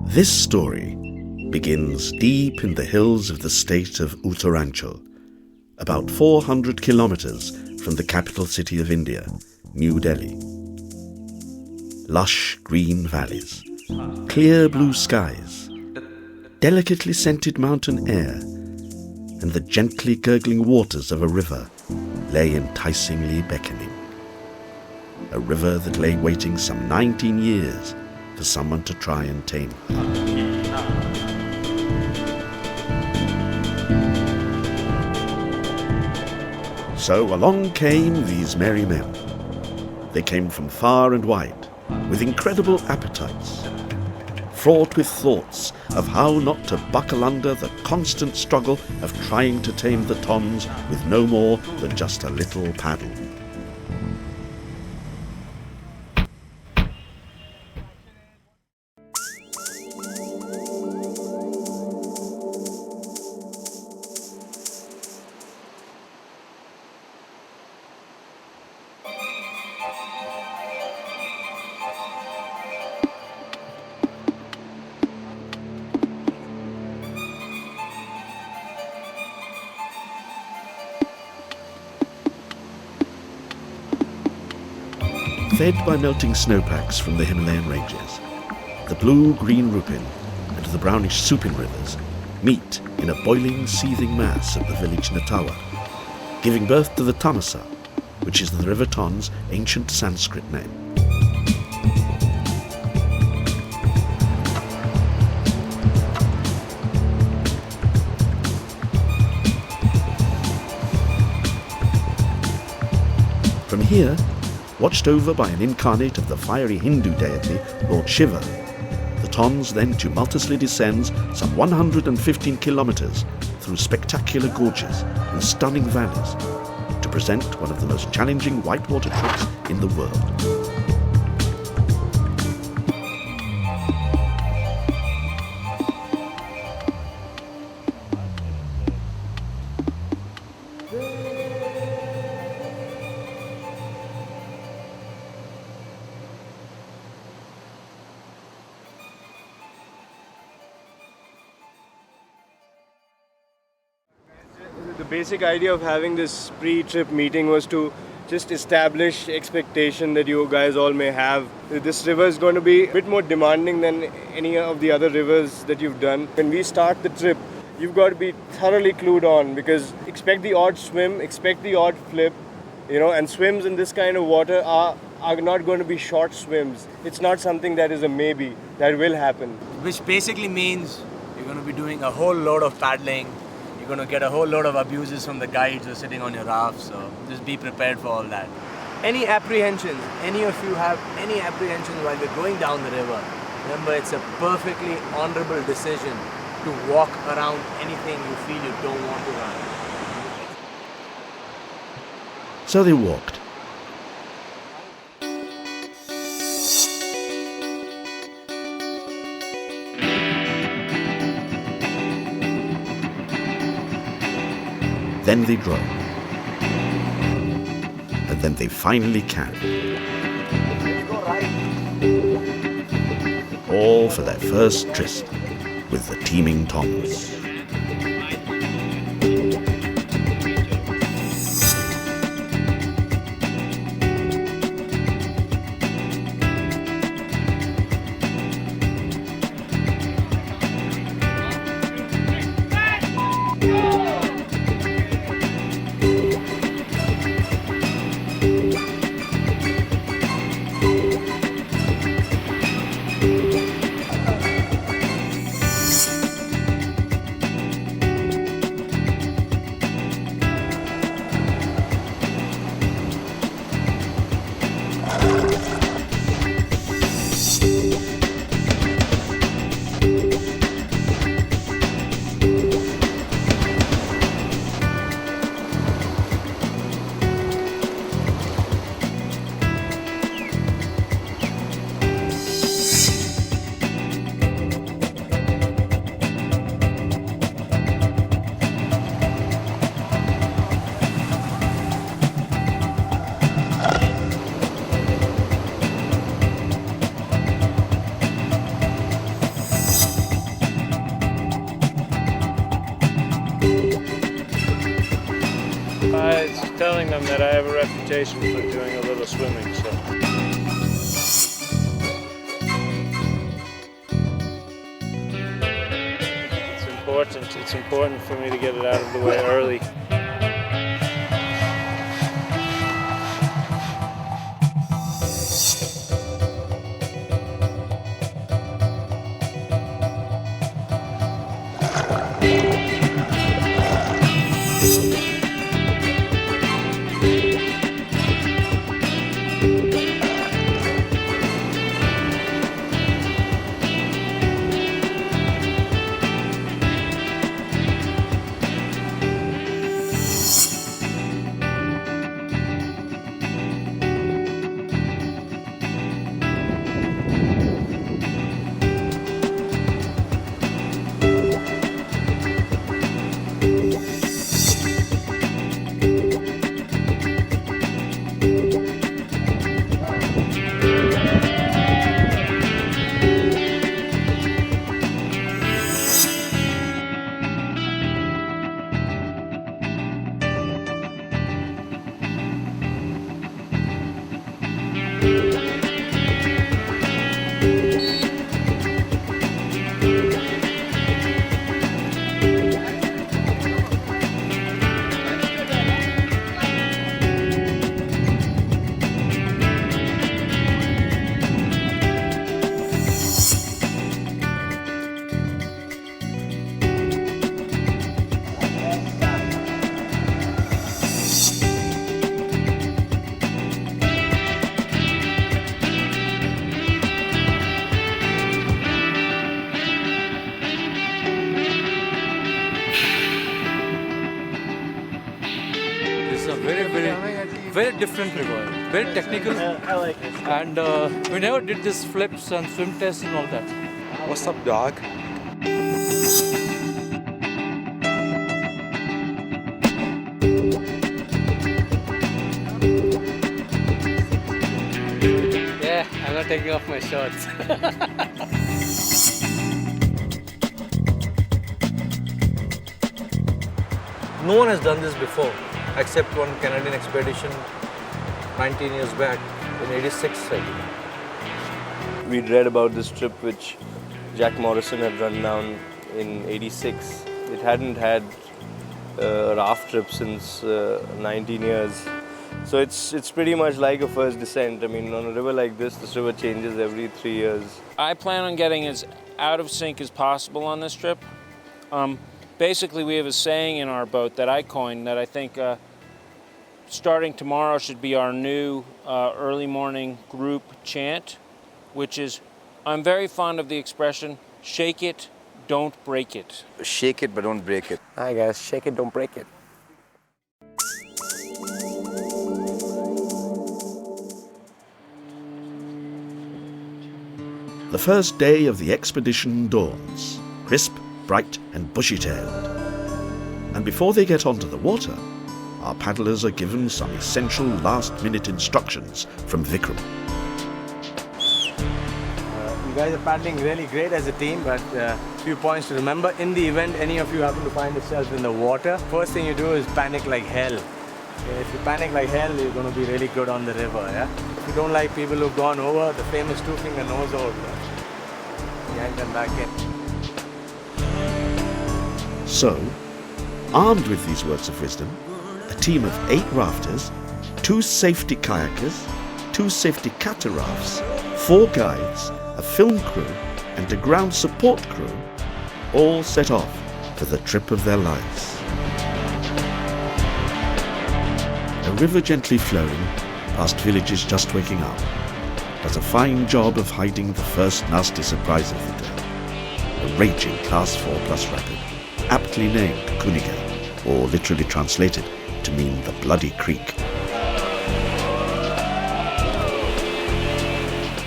This story begins deep in the hills of the state of Uttaranchal, about 400 kilometers from the capital city of India, New Delhi. Lush green valleys, clear blue skies, delicately scented mountain air, and the gently gurgling waters of a river lay enticingly beckoning. A river that lay waiting some 19 years for someone to try and tame her. So along came these merry men. They came from far and wide, with incredible appetites, fraught with thoughts of how not to buckle under the constant struggle of trying to tame the Tons with no more than just a little paddle. Fed by melting snowpacks from the Himalayan ranges, the blue-green Rupin and the brownish Supin rivers meet in a boiling, seething mass at the village Natawa, giving birth to the Tamasa, which is the River Ton's ancient Sanskrit name. From here, watched over by an incarnate of the fiery Hindu deity, Lord Shiva, the Tons then tumultuously descends some 115 kilometers through spectacular gorges and stunning valleys to present one of the most challenging whitewater trips in the world. The basic idea of having this pre-trip meeting was to just establish expectation that you guys all may have. This river is going to be a bit more demanding than any of the other rivers that you've done. When we start the trip, you've got to be thoroughly clued on, because expect the odd swim, expect the odd flip, and swims in this kind of water are not going to be short swims. It's not something that is a maybe, that will happen. Which basically means you're going to be doing a whole load of paddling. You're going to get a whole load of abuses from the guides who are sitting on your raft, so just be prepared for all that. Any apprehensions, any of you have any apprehensions while you're going down the river, remember it's a perfectly honorable decision to walk around anything you feel you don't want to run. So they walked. Then they drove. And then they finally can. All for their first tryst with the teeming Tons. telling them that I have a reputation for doing a little swimming, so. It's important for me to get it out of the way early. Very different river, very technical. I like it. And we never did this flips and swim tests and all that. What's up, dog? Yeah, I'm not taking off my shorts. No one has done this before, except one Canadian expedition 19 years back in '86, I think. We'd read about this trip which Jack Morrison had run down in '86. It hadn't had a raft trip since 19 years. So it's pretty much like a first descent. I mean, on a river like this river changes every 3 years. I plan on getting as out of sync as possible on this trip. Basically, we have a saying in our boat that I coined that I think starting tomorrow should be our new early morning group chant, which is, I'm very fond of the expression, shake it, don't break it. Shake it, but don't break it. Hi guys, shake it, don't break it. The first day of the expedition dawns, crisp, bright and bushy-tailed. And before they get onto the water, our paddlers are given some essential last-minute instructions from Vikram. You guys are paddling really great as a team, but a few points to remember. In the event any of you happen to find yourself in the water, first thing you do is panic like hell. Okay, if you panic like hell, you're going to be really good on the river. Yeah? If you don't like people who've gone over, the famous two-finger nose hold, yank them back in. So, armed with these words of wisdom, a team of 8 rafters, 2 safety kayakers, 2 safety cutter rafts, 4 guides, a film crew and a ground support crew all set off for the trip of their lives. A river gently flowing past villages just waking up does a fine job of hiding the first nasty surprise of the day. A raging Class 4+ rapid, aptly named Kuniga, or literally translated to mean the bloody creek.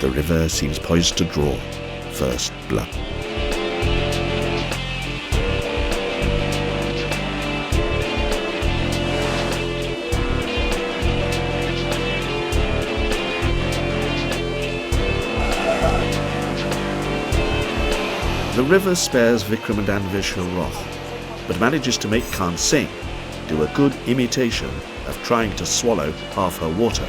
The river seems poised to draw first blood. The river spares Vikram and Anvish her wrath, but manages to make Khan Singh do a good imitation of trying to swallow half her water.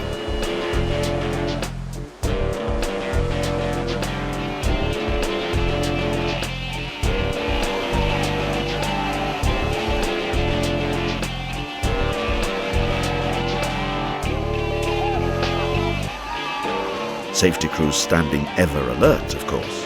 Safety crews standing ever alert, of course.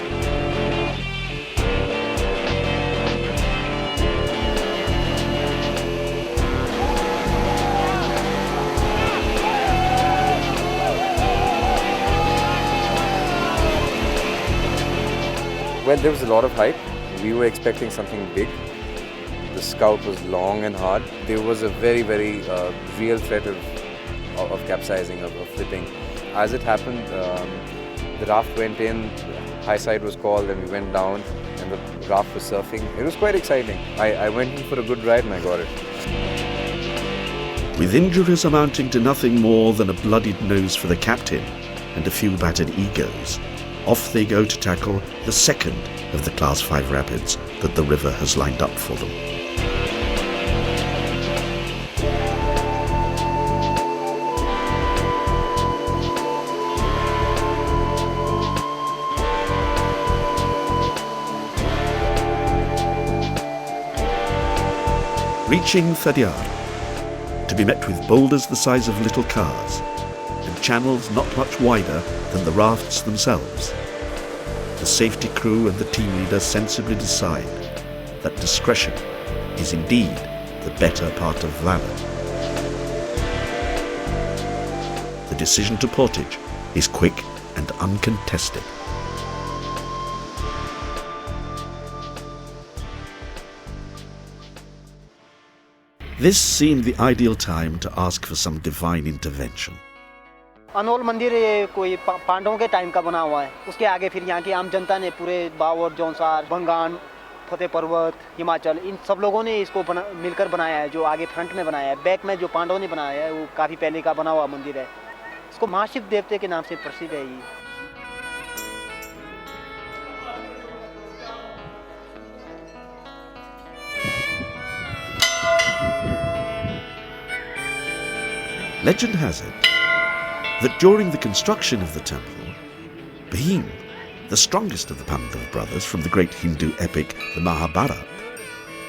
Well, there was a lot of hype. We were expecting something big. The scout was long and hard. There was a very, very real threat of capsizing, of flipping. As it happened, the raft went in, high side was called, and we went down, and the raft was surfing. It was quite exciting. I went in for a good ride and I got it. With injuries amounting to nothing more than a bloodied nose for the captain and a few battered egos, off they go to tackle the second of the Class 5 rapids that the river has lined up for them. Reaching Thadiyar, to be met with boulders the size of little cars and channels not much wider than the rafts themselves, the safety crew and the team leader sensibly decide that discretion is indeed the better part of valour. The decision to portage is quick and uncontested. This seemed the ideal time to ask for some divine intervention. अनोल मंदिर ये कोई पांडवों के time का बना हुआ है। उसके आगे फिर यहाँ की आम जनता ने पूरे बावर, जौनसार, बंगान, फतेह पर्वत, हिमाचल इन सब लोगों ने इसको मिलकर बनाया है। जो आगे फ्रंट में बनाया है, बैक में जो पांडवों ने बनाया है वो काफ़ी पहले का बना हुआ मंदिर है। इसको महाशिव देवते के नाम से प्रसिद्ध है ये। Legend has it that during the construction of the temple, Bhim, the strongest of the Pandav brothers from the great Hindu epic the Mahabharata,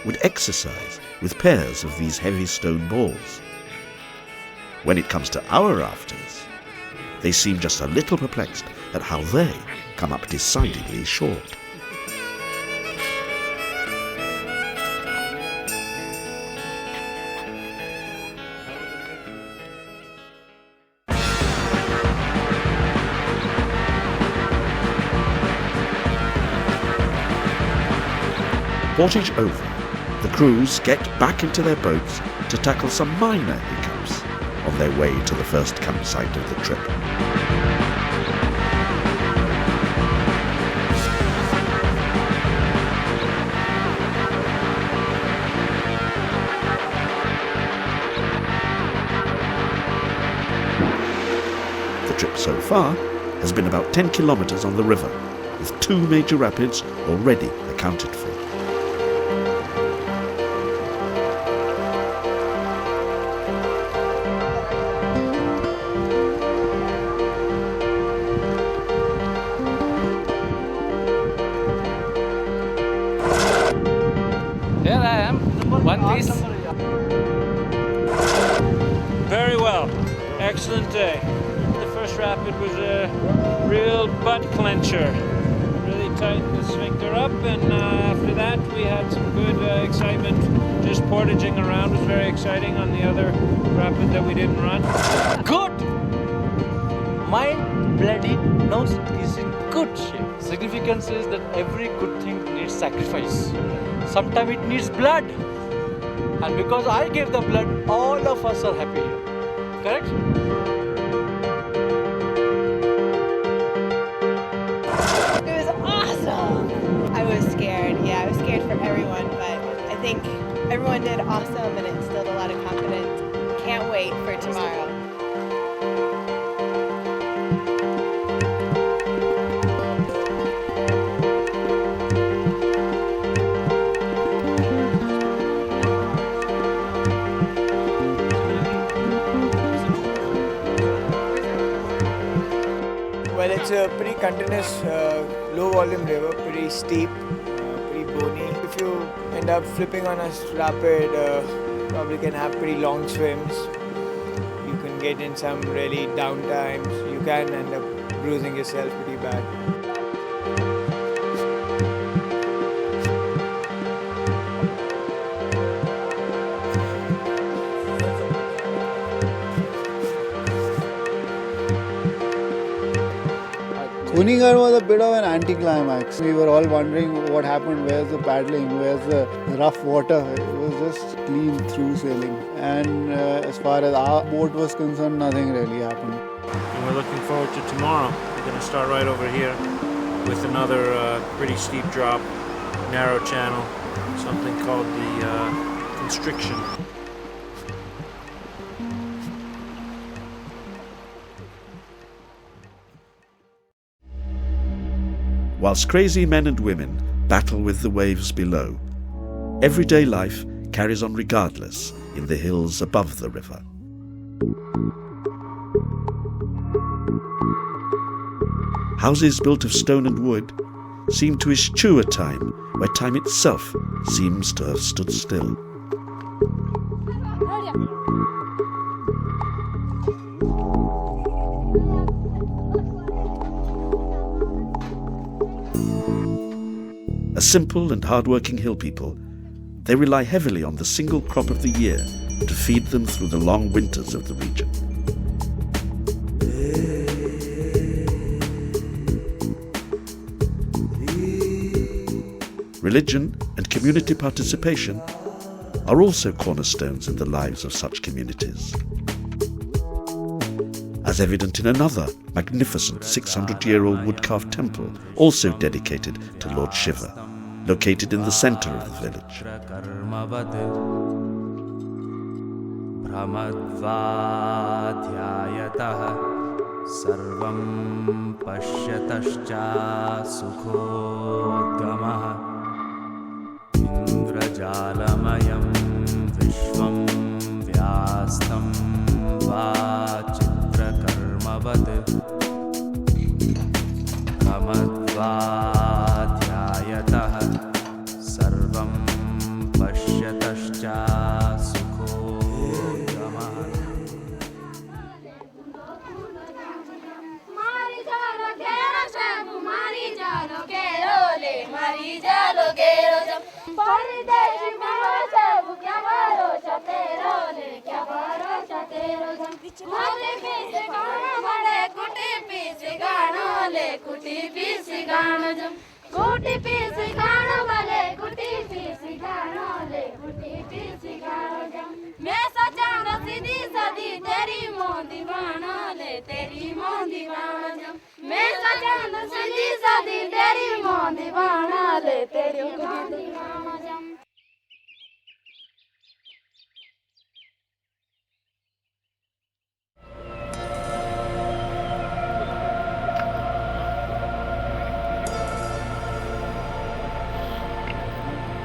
would exercise with pairs of these heavy stone balls. When it comes to our rafters, they seem just a little perplexed at how they come up decidedly short. Portage over, the crews get back into their boats to tackle some minor hiccups on their way to the first campsite of the trip. The trip so far has been about 10 kilometers on the river, with 2 major rapids already accounted for. Here I am. One piece. Very well. Excellent day. The first rapid was a real butt clencher. Really tightened the sphincter up, and after that we had some good excitement. Just portaging around was very exciting on the other rapid that we didn't run. Good. My bloody nose is in good shape. Significance is that every good thing needs sacrifice. Sometimes it needs blood. And because I gave the blood, all of us are happy here. Correct? It was awesome! I was scared, yeah, I was scared for everyone, but I think everyone did awesome and it instilled a lot of confidence. Can't wait for tomorrow. a pretty continuous, low volume river, pretty steep, pretty bony. If you end up flipping on a rapid, probably can have pretty long swims. You can get in some really downtimes. You can end up bruising yourself pretty bad. Kuningar was a bit of an anticlimax. We were all wondering what happened, where's the paddling, where's the rough water. It was just clean through sailing. And as far as our boat was concerned, nothing really happened. And we're looking forward to tomorrow. We're going to start right over here with another pretty steep drop, narrow channel, something called the constriction. Whilst crazy men and women battle with the waves below, everyday life carries on regardless in the hills above the river. Houses built of stone and wood seem to eschew a time where time itself seems to have stood still. A simple and hard-working hill people, they rely heavily on the single crop of the year to feed them through the long winters of the region. Religion and community participation are also cornerstones in the lives of such communities. As evident in another magnificent 600-year-old wood-carved temple, also dedicated to Lord Shiva, located in the center of the village.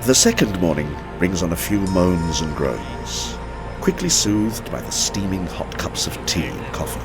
The second morning brings on a few moans and groans, quickly soothed by the steaming hot cups of tea and coffee.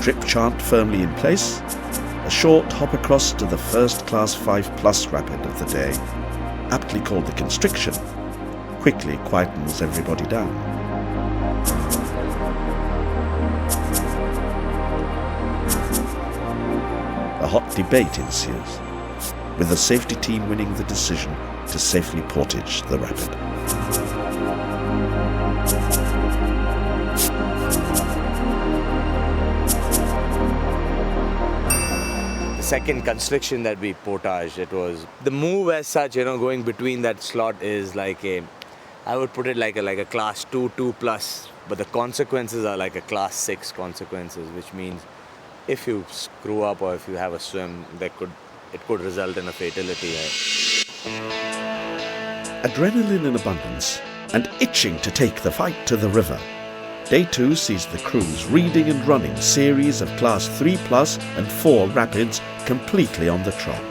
Trip chant firmly in place, a short hop across to the first-class 5+ rapid of the day, aptly called the constriction, quickly quietens everybody down. A hot debate ensues, with the safety team winning the decision to safely portage the rapid. Second constriction that we portaged, it was the move as such, going between that slot is like I would put it like a class 2+, but the consequences are like a class 6 consequences, which means if you screw up or if you have a swim, there could it could result in a fatality. Adrenaline in abundance and itching to take the fight to the river. Day 2 sees the crews reading and running series of Class 3 Plus and 4 rapids completely on the trot.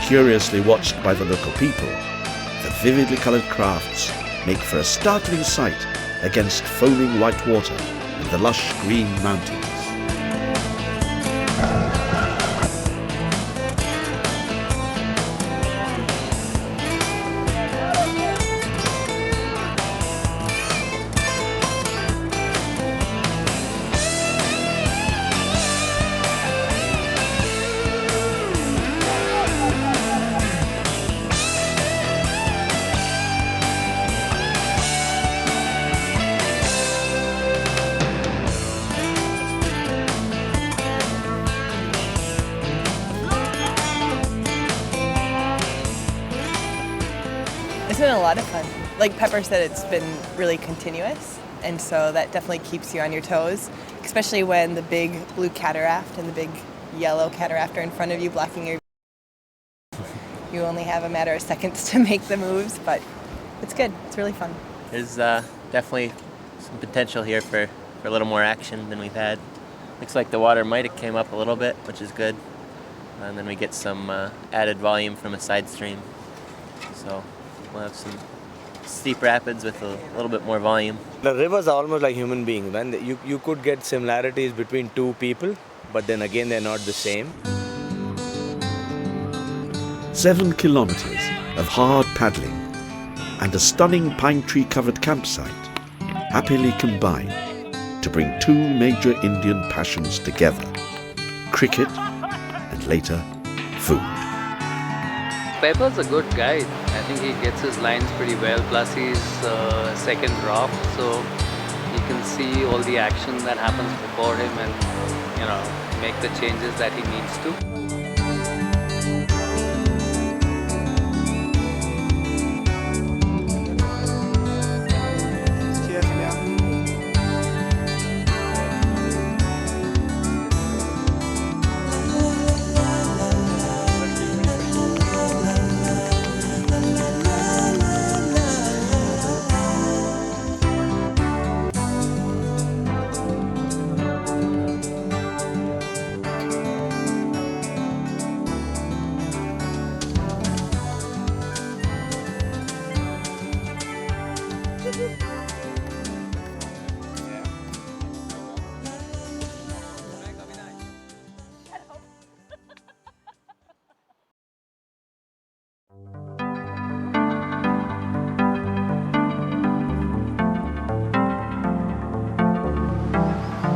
Curiously watched by the local people, the vividly coloured crafts make for a startling sight against foaming white water and the lush green mountains. It's been a lot of fun. Like Pepper said, it's been really continuous, and so that definitely keeps you on your toes, especially when the big blue cataract and the big yellow cataract are in front of you blocking your view. You only have a matter of seconds to make the moves, but it's good. It's really fun. There's definitely some potential here for a little more action than we've had. Looks like the water might have came up a little bit, which is good. And then we get some added volume from a side stream. So we'll have some steep rapids with a little bit more volume. The rivers are almost like human beings, man. You could get similarities between two people, but then again they're not the same. 7 kilometers of hard paddling and a stunning pine tree covered campsite happily combine to bring two major Indian passions together: cricket and later food. Pepper's a good guide. I think he gets his lines pretty well. Plus he's second draft, so he can see all the action that happens before him and, you know, make the changes that he needs to.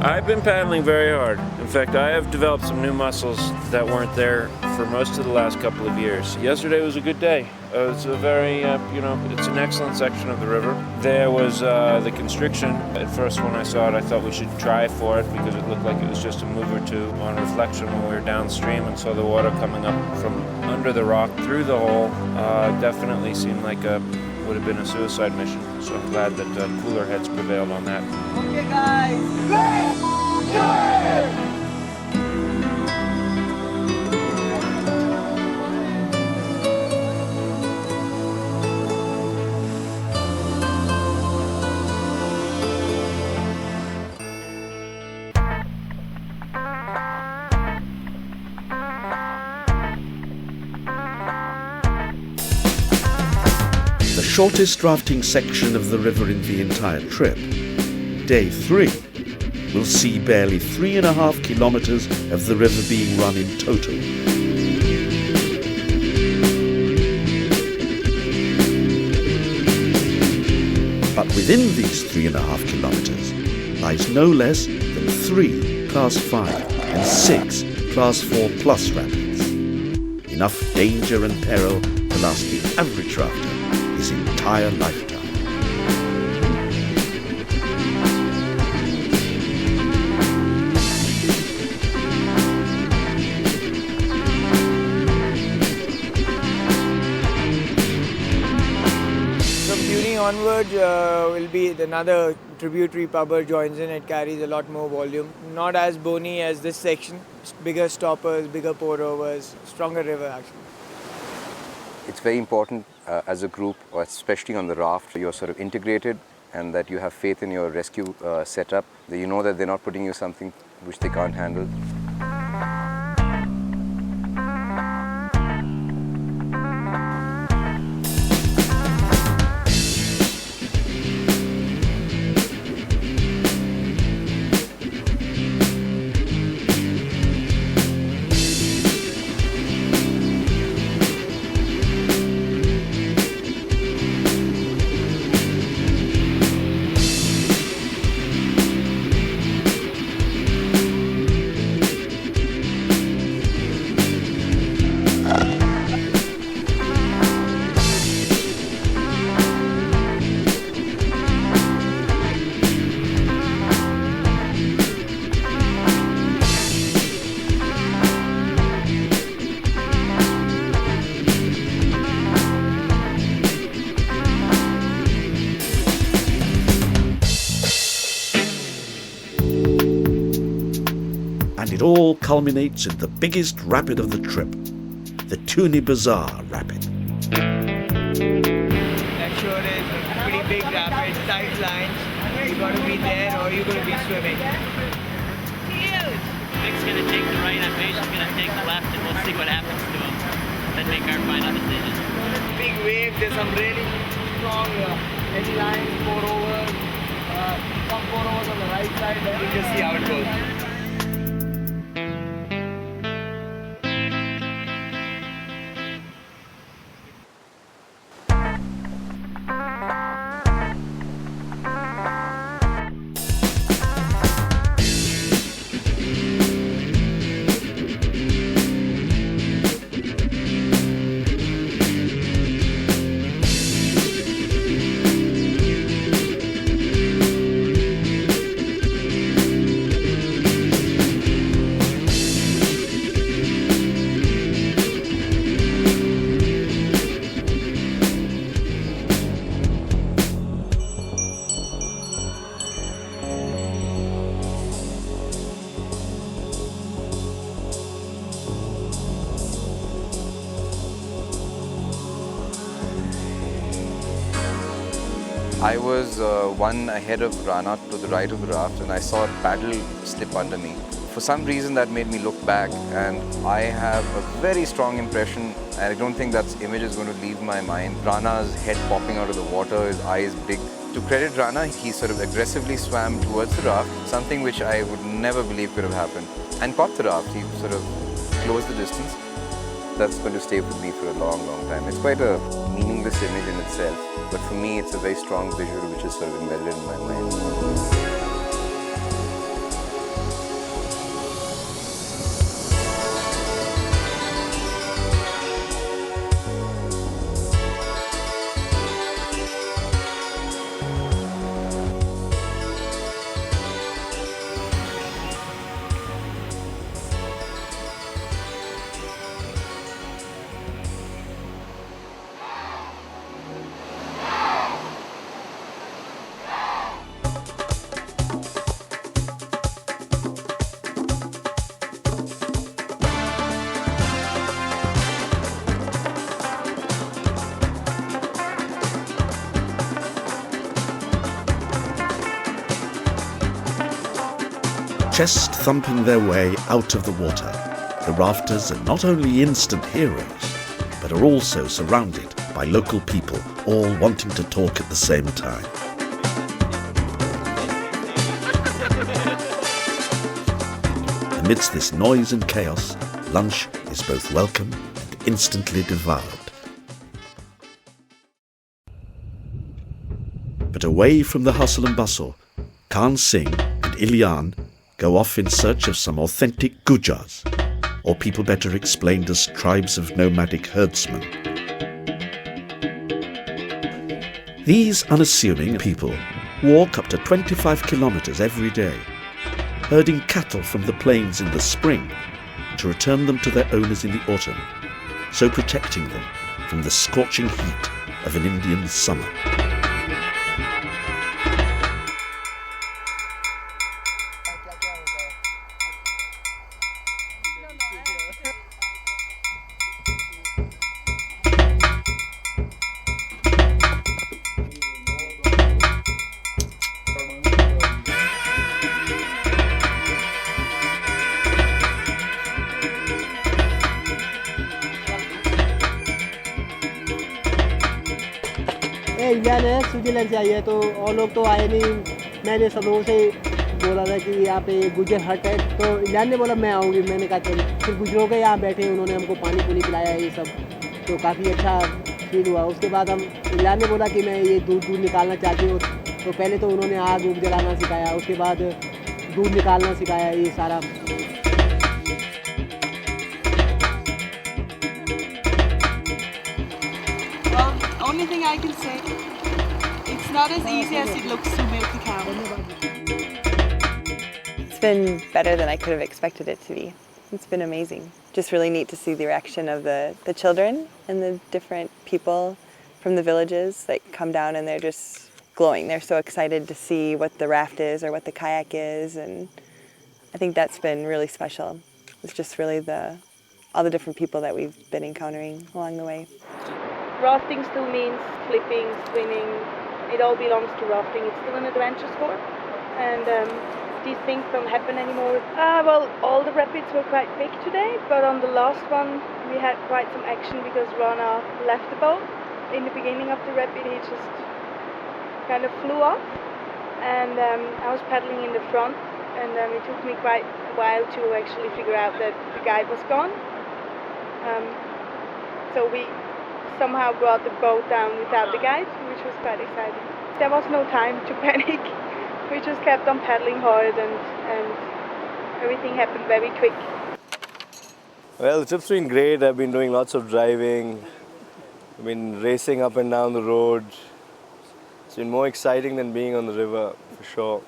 I've been paddling very hard. In fact, I have developed some new muscles that weren't there for most of the last couple of years. Yesterday was a good day. It's a very, it's an excellent section of the river. There was the constriction. At first when I saw it, I thought we should try for it because it looked like it was just a move or two. On reflection when we were downstream and saw the water coming up from under the rock through the hole, definitely seemed like would have been a suicide mission. So I'm glad that cooler heads prevailed on that. Okay guys, let's do it! The shortest rafting section of the river in the entire trip, Day 3, will see barely 3.5 kilometers of the river being run in total. But within these 3.5 kilometers lies no less than 3 Class 5 and 6 Class 4 Plus rapids. Enough danger and peril to last the average rafter his entire lifetime. onwards will be another tributary Pabbar joins in. It carries a lot more volume. Not as bony as this section. Bigger stoppers, bigger pour-overs, stronger river actually. It's very important as a group, or especially on the raft, you're sort of integrated and that you have faith in your rescue setup, that you know that they're not putting you something which they can't handle. It all culminates in the biggest rapid of the trip, the Tuni Bazaar Rapid. That sure is a pretty big rapid, tight lines. You got to be there or you're going to be swimming. Vic's going to take the right, I'm Asia's going to take the left, and we'll see what happens to him. Then make our final decision. Big waves, there's some really strong edge lines, pour-overs. Some pour-overs on the right side, then we'll just see how it goes. I was one ahead of Rana to the right of the raft, and I saw a paddle slip under me. For some reason that made me look back, and I have a very strong impression, and I don't think that image is going to leave my mind. Rana's head popping out of the water, his eyes big. To credit Rana, he sort of aggressively swam towards the raft, something which I would never believe could have happened, and caught the raft. He sort of closed the distance. That's going to stay with me for a long, long time. It's quite a meaningless image in itself, but for me it's a very strong visual which is sort of embedded in my mind. Chest thumping their way out of the water, the rafters are not only instant heroes, but are also surrounded by local people, all wanting to talk at the same time. Amidst this noise and chaos, lunch is both welcome and instantly devoured. But away from the hustle and bustle, Khan Singh and Ilyan go off in search of some authentic Gujars, or people better explained as tribes of nomadic herdsmen. These unassuming people walk up to 25 kilometers every day, herding cattle from the plains in the spring to return them to their owners in the autumn, so protecting them from the scorching heat of an Indian summer. Indian है, Switzerland से आई है, तो और लोग तो आए नहीं। मैंने सब लोगों से बोला था कि यहाँ पे गुजर हट है, तो इंडियन ने बोला मैं आऊँगी। मैंने कहा चल, फिर गुजरों के यहाँ बैठे, उन्होंने हमको पानी पुनी पिलाया ये सब, तो काफ़ी अच्छा फील हुआ। उसके बाद हम इंडियन ने बोला कि मैं ये दूध निकालना चाहती हूँ, तो पहले तो उन्होंने आग उग जलाना सिखाया, उसके बाद दूध निकालना सिखाया, ये सारा। Only thing I can say, it's not as easy as it looks to milk a cow. It's been better than I could have expected it to be. It's been amazing. Just really neat to see the reaction of the children and the different people from the villages that come down, and they're just glowing. They're so excited to see what the raft is or what the kayak is, and I think that's been really special. It's just really all the different people that we've been encountering along the way. Rafting still means flipping, swimming. It all belongs to rafting. It's still an adventure sport, and these things don't happen anymore. Well, all the rapids were quite big today, but on the last one we had quite some action because Rana left the boat. In the beginning of the rapid, he just kind of flew off, and I was paddling in the front, and it took me quite a while to actually figure out that the guide was gone. So we somehow brought the boat down without the guide, which was quite exciting. There was no time to panic. We just kept on paddling hard, and everything happened very quick. Well, the trip's been great. I've been doing lots of driving. I've been racing up and down the road. It's been more exciting than being on the river, for sure.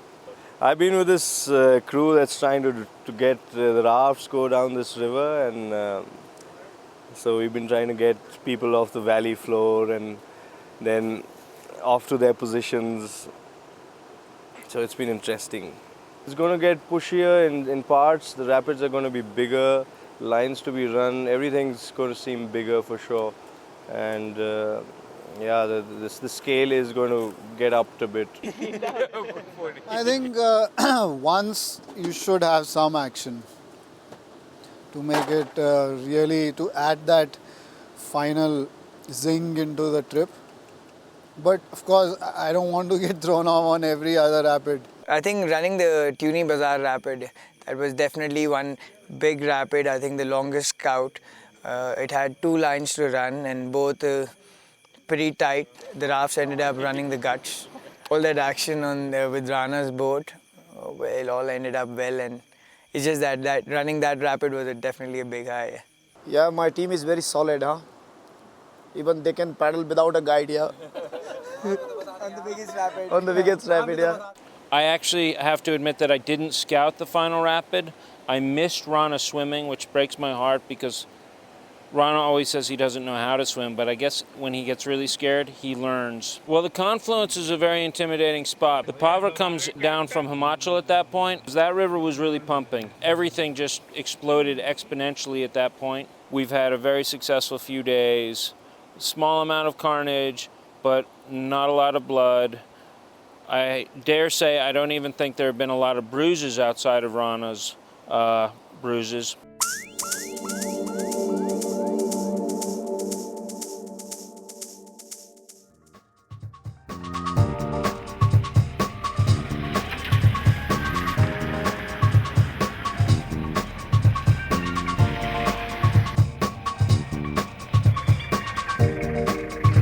I've been with this crew that's trying to get the rafts go down this river, and so we've been trying to get people off the valley floor and then off to their positions. So it's been interesting. It's going to get pushier in parts. The rapids are going to be bigger, lines to be run. Everything's going to seem bigger for sure. And yeah, the scale is going to get upped a bit. I think once you should have some action to make it really, to add that final zing into the trip. But of course, I don't want to get thrown off on every other rapid. I think running the Tuni Bazaar rapid, that was definitely one big rapid. I think the longest scout. It had 2 lines to run, and both pretty tight. The rafts ended up running the guts. All that action on with Rana's boat, well, all ended up well, and it's just that running that rapid was definitely a big high. Yeah, my team is very solid, huh? Even they can paddle without a guide, yeah. On the biggest rapid. On the biggest rapid, yeah. I actually have to admit that I didn't scout the final rapid. I missed Rana swimming, which breaks my heart because Rana always says he doesn't know how to swim, but I guess when he gets really scared, he learns. Well, the confluence is a very intimidating spot. The Pavra comes down from Himachal at that point. That river was really pumping. Everything just exploded exponentially at that point. We've had a very successful few days. Small amount of carnage, but not a lot of blood. I dare say I don't even think there have been a lot of bruises outside of Rana's bruises.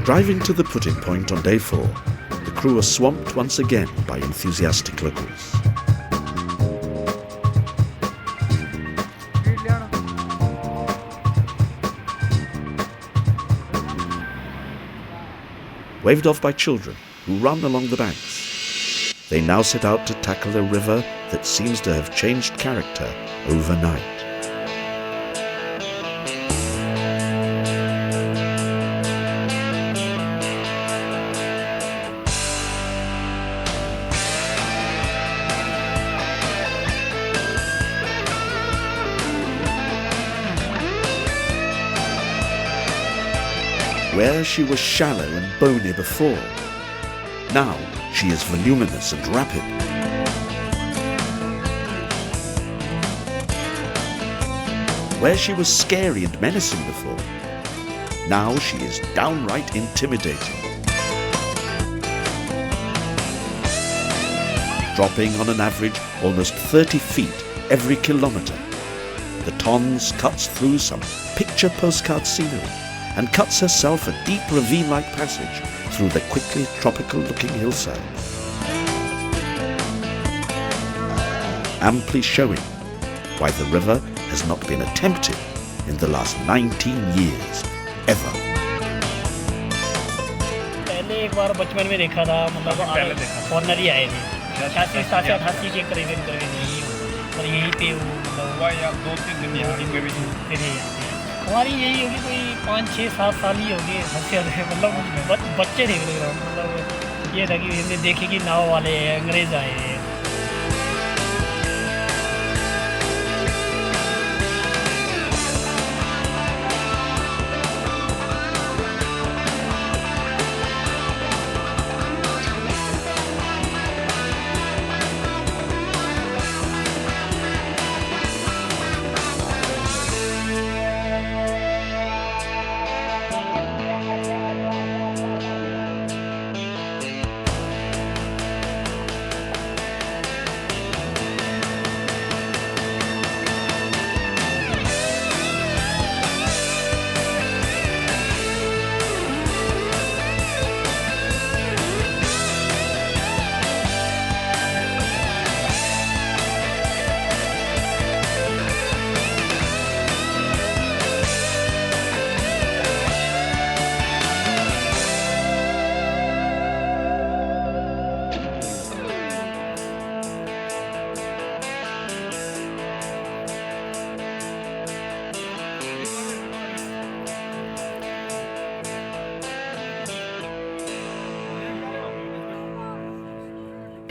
Driving to the putting point on day 4, the crew are swamped once again by enthusiastic locals. Waved off by children who run along the banks, they now set out to tackle a river that seems to have changed character overnight. Where she was shallow and bony before, now she is voluminous and rapid. Where she was scary and menacing before, now she is downright intimidating. dropping on an average almost 30 feet every kilometre. The Tons cuts through some picture postcard scenery and cuts herself a deep ravine-like passage through the quickly tropical-looking hillsides, amply showing why the river has not been attempted in the last 19 years, ever. पहले एक बार बचपन में देखा था, मतलब foreigner ही आए थे 87-88 के करीब यही और यहीं पे हुआ या 2-3 दिन यहाँ पे हमारी यही होगी कोई 5-6-7 साल ही होगी सबसे ज़्यादा, मतलब बच्चे थे मतलब ये था कि हमने देखे कि नाव वाले अंग्रेज़ आए हैं.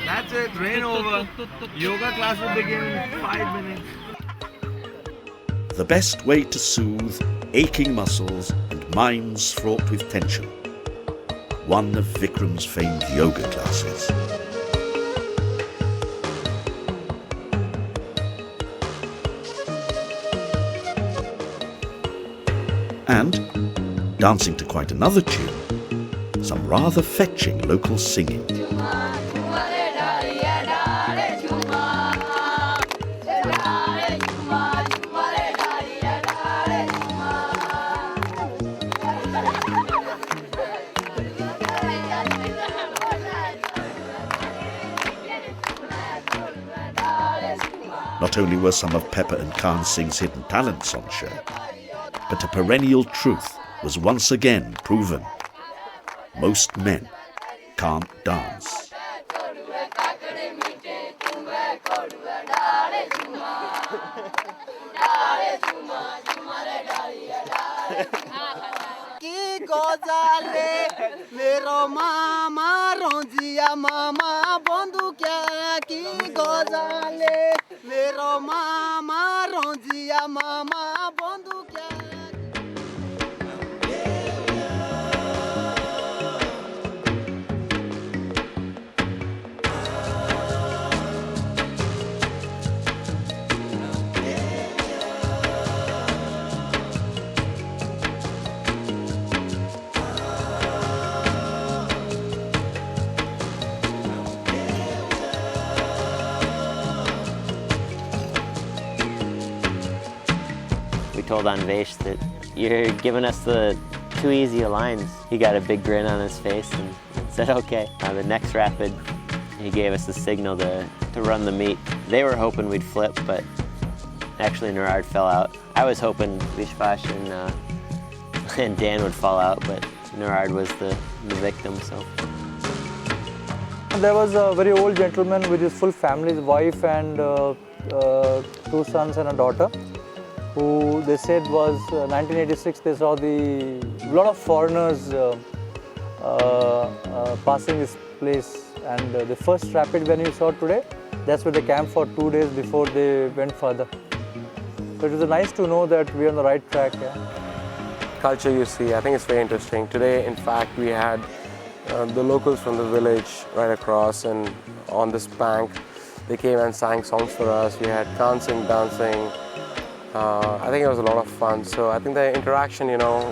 That's it, rain over. Yoga class will begin in 5 minutes. The best way to soothe aching muscles and minds fraught with tension. One of Vikram's famed yoga classes. And, dancing to quite another tune, some rather fetching local singing. Not only were some of Pepper and Khan Singh's hidden talents on show, but a perennial truth was once again proven. Most men can't dance. मेरो मामा रोजिया मामा बंधु क्या की गोजाले मेरो मामा रोजिया मामा बंधु क्या. We told Anvesh that you're giving us the too easy a lines. He got a big grin on his face and said, okay. The next rapid, he gave us the signal to run the meet. They were hoping we'd flip, but actually Nerard fell out. I was hoping Vishvash and Dan would fall out, but Nerard was the victim, so. There was a very old gentleman with his full family, his wife and 2 sons and a daughter, who they said was 1986. They saw a lot of foreigners passing this place, and the first rapid when you saw today, that's where they camped for 2 days before they went further. So it was nice to know that we're on the right track. Yeah. Culture you see, I think it's very interesting. Today, in fact, we had the locals from the village right across, and on this bank, they came and sang songs for us. We had dancing. I think it was a lot of fun. So I think the interaction,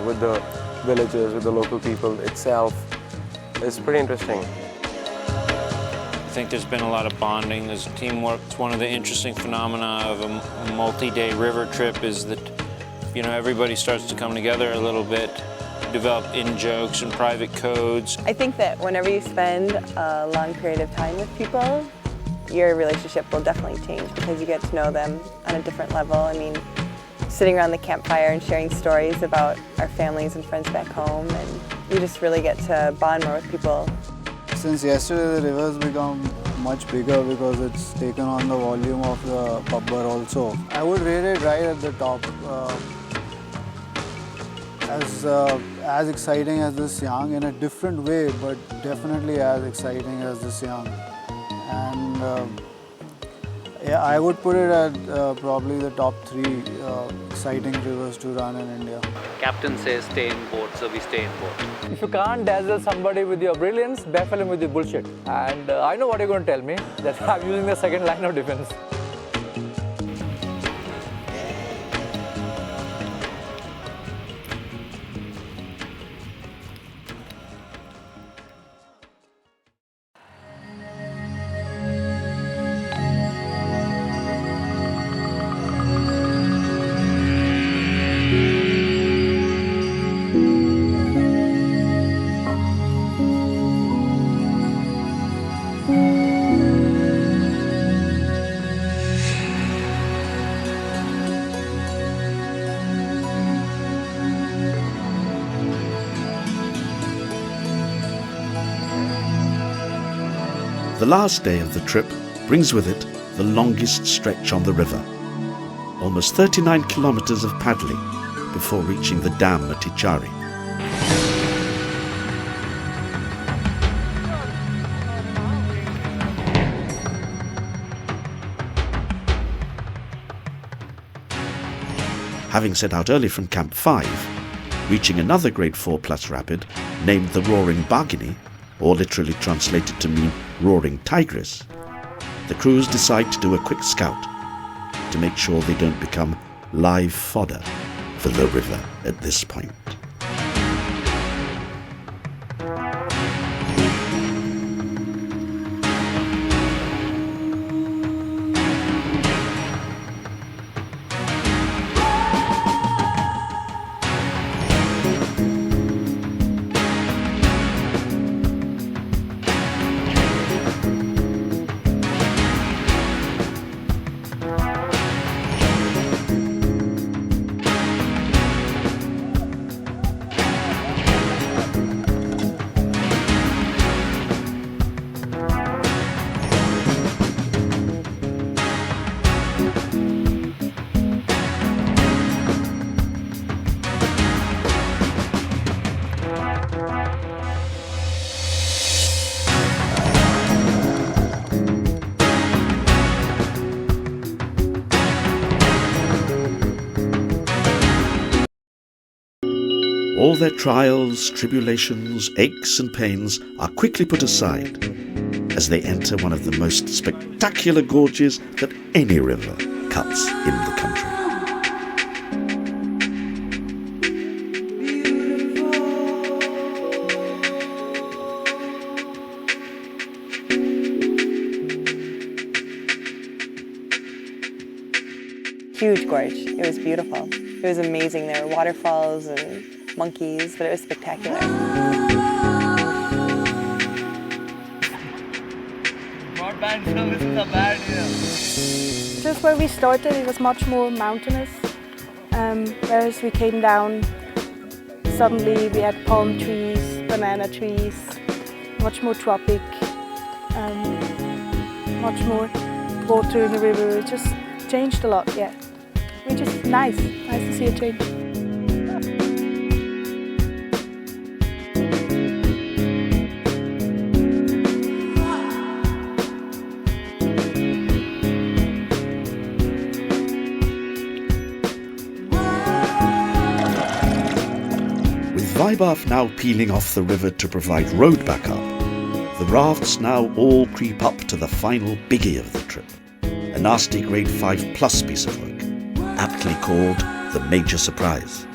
with the villagers, with the local people itself is pretty interesting. think there's been a lot of bonding. There's teamwork. It's one of the interesting phenomena of a multi-day river trip is that, everybody starts to come together a little bit, develop in-jokes and private codes. I think that whenever you spend a long period of time with people, your relationship will definitely change because you get to know them on a different level. I mean, sitting around the campfire and sharing stories about our families and friends back home, and you just really get to bond more with people. Since yesterday, the river's become much bigger because it's taken on the volume of the Babbar also. I would rate it right at the top. As exciting as the Siang in a different way, but definitely as exciting as the Siang. And yeah, I would put it at probably the top 3 exciting rivers to run in India. Captain says stay in boat, so we stay in boat. If you can't dazzle somebody with your brilliance, baffle him with your bullshit. And I know what you're going to tell me, that I'm using the second line of defense. The last day of the trip brings with it the longest stretch on the river. Almost 39 kilometers of paddling before reaching the dam at Icchari. Having set out early from Camp 5, reaching another grade 4 plus rapid named the Roaring Bagini, or literally translated to mean Roaring Tigris, the crews decide to do a quick scout to make sure they don't become live fodder for the river at this point. All their trials, tribulations, aches and pains are quickly put aside as they enter one of the most spectacular gorges that any river cuts in the country. Huge gorge. It was beautiful. It was amazing. There were waterfalls and monkeys, but it was spectacular. Broadband services are bad here. Just where we started, it was much more mountainous. Whereas we came down, suddenly we had palm trees, banana trees, much more tropic, much more water in the river. It just changed a lot, yeah. Which is nice to see a change. Vaibav now peeling off the river to provide road backup, the rafts now all creep up to the final biggie of the trip, a nasty grade 5 plus piece of work, aptly called the Major Surprise.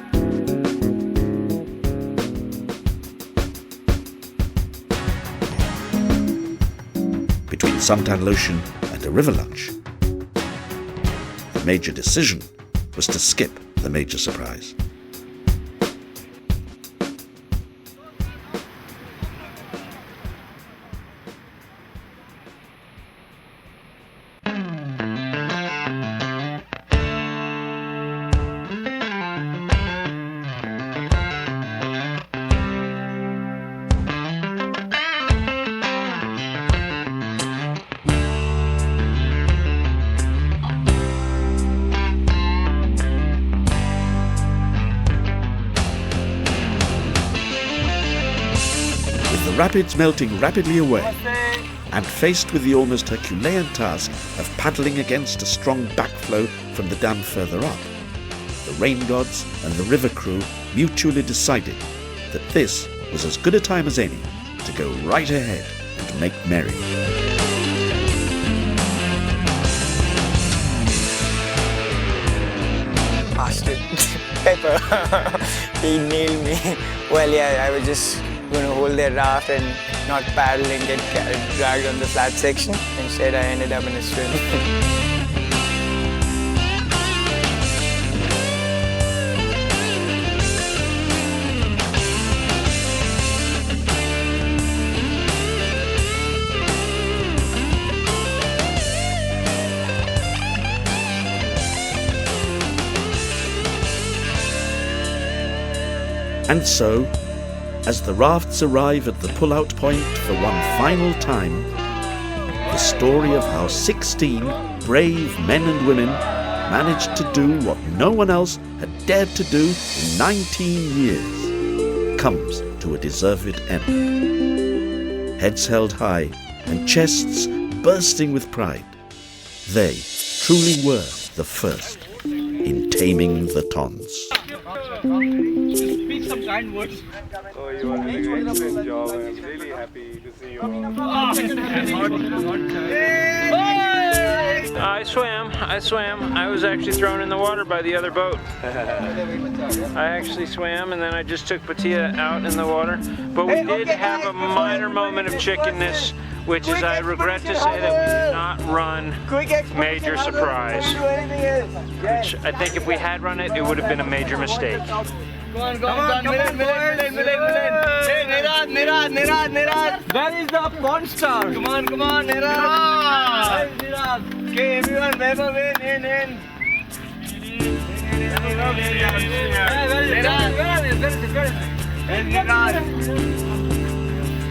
Between suntan lotion and a river lunch. The major decision was to skip the major surprise. Rapids melting rapidly away, and faced with the almost Herculean task of paddling against a strong backflow from the dam further up, the rain gods and the river crew mutually decided that this was as good a time as any to go right ahead and make merry. Bastard. Pepper. He nailed me. Well, yeah, I was just going to hold their raft and not paddle and get dragged on the flat section. Instead, I ended up in a swim. And so, as the rafts arrive at the pull-out point for one final time, the story of how 16 brave men and women managed to do what no one else had dared to do in 19 years comes to a deserved end. Heads held high and chests bursting with pride, they truly were the first in taming the Tons. Speak some kind words. Oh, you are doing an excellent job. I'm really happy to see you all. I swam. I was actually thrown in the water by the other boat. I actually swam and then I just took Patia out in the water. But we did have a minor moment of chickenness, which is I regret to say that we did not run major surprise. Which I think if we had run it, it would have been a major mistake. Come on, Milan. Hey, Nirad. Where is the porn star? Come on, Nirad. Okay, everyone, never win, in.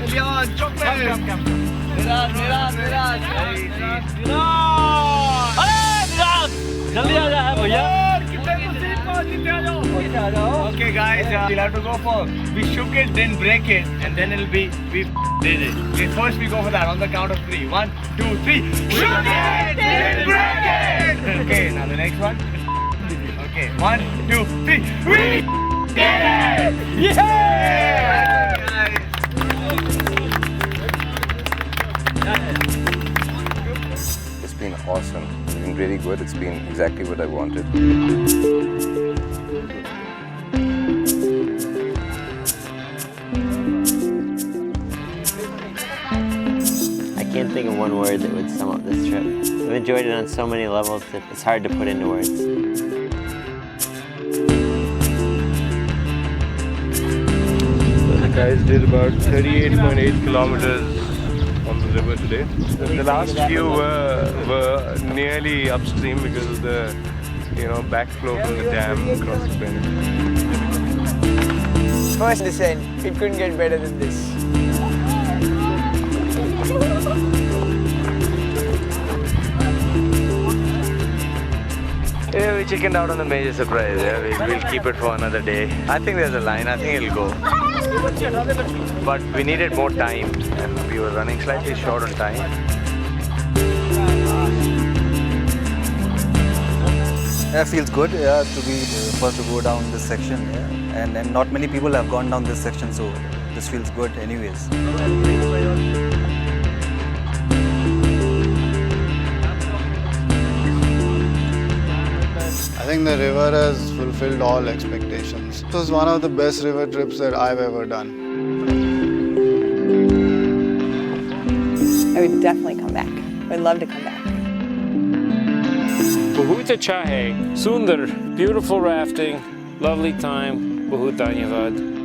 Nirad. Chocolate. Nirad. जल्दी आ जा भैया Okay guys, we'll have to go for we shook it, then break it, and then it'll be we did it. Okay, first we go for that on the count of 3. 1, 2, 3. Shook it, then break it. Okay, now the next one. Okay, 1, 2, 3. We did it! Yeah! It's been awesome. It's been really good. It's been exactly what I wanted. I can't think of one word that would sum up this trip. I've enjoyed it on so many levels that it's hard to put into words. The guys did about 38.8 kilometers on the river today. The last few were nearly upstream because of the backflow from the dam across the bend. First descent, it couldn't get better than this. Yeah, we chickened out on the major surprise. Yeah, we'll keep it for another day. I think there's a line. I think it'll go. But we needed more time, and we were running slightly short on time. Yeah, it feels good to be the first to go down this section. Yeah. And not many people have gone down this section, so this feels good anyways. I think the river has fulfilled all expectations. It was one of the best river trips that I've ever done. I would definitely come back. I would love to come back. Bahut acha hai, sundar, beautiful rafting, lovely time. Bahut dhanyavad.